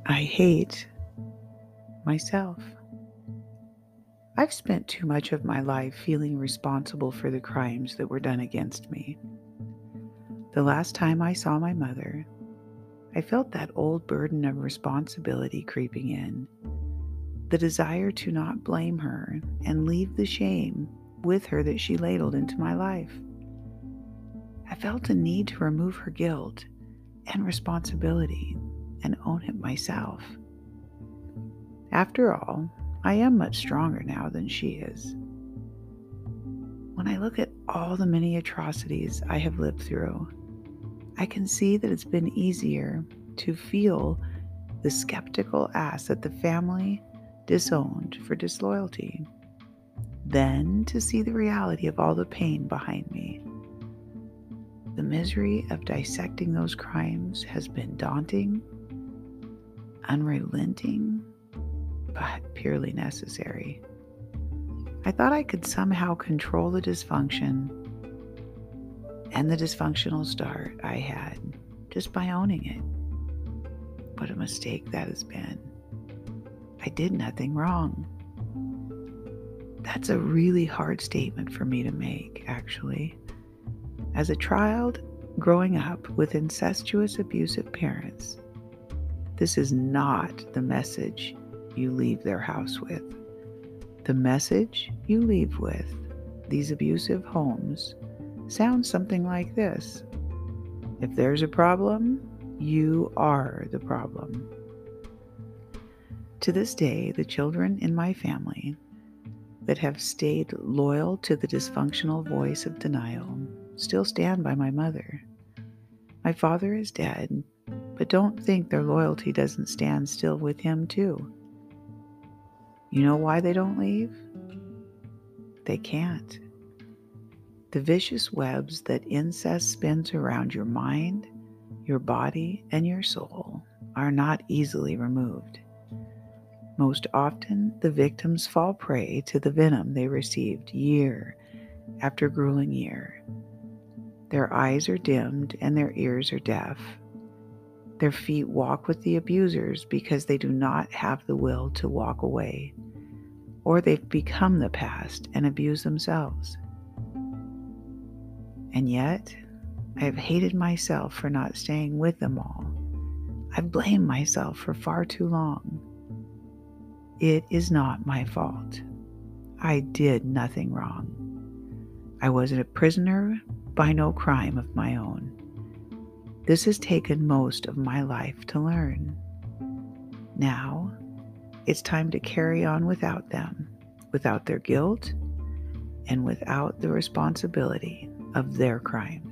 I hate myself. I've spent too much of my life feeling responsible for the crimes that were done against me. The last time I saw my mother, I felt that old burden of responsibility creeping in, the desire to not blame her and leave the shame with her that she ladled into my life. I felt a need to remove her guilt and responsibility and own it myself. After all, I am much stronger now than she is. When I look at all the many atrocities I have lived through, I can see that it's been easier to feel the skeptical ass that the family disowned for disloyalty than to see the reality of all the pain behind me. The misery of dissecting those crimes has been daunting, unrelenting, but purely necessary. I thought I could somehow control the dysfunction and the dysfunctional start I had just by owning it. What a mistake that has been. I did nothing wrong. That's a really hard statement for me to make, actually. As a child growing up with incestuous, abusive parents, this is not the message you leave their house with. The message you leave with these abusive homes sounds something like this: if there's a problem, you are the problem. To this day, the children in my family that have stayed loyal to the dysfunctional voice of denial still stand by my mother. My father is dead, but don't think their loyalty doesn't stand still with him too. You know why they don't leave? They can't. The vicious webs that incest spins around your mind, your body, and your soul are not easily removed. Most often, the victims fall prey to the venom they received year after grueling year. Their eyes are dimmed and their ears are deaf. Their feet walk with the abusers because they do not have the will to walk away, or they've become the past and abuse themselves. And yet, I have hated myself for not staying with them all. I've blamed myself for far too long. It is not my fault. I did nothing wrong. I wasn't a prisoner by no crime of my own. This has taken most of my life to learn. Now, it's time to carry on without them, without their guilt, and without the responsibility of their crimes.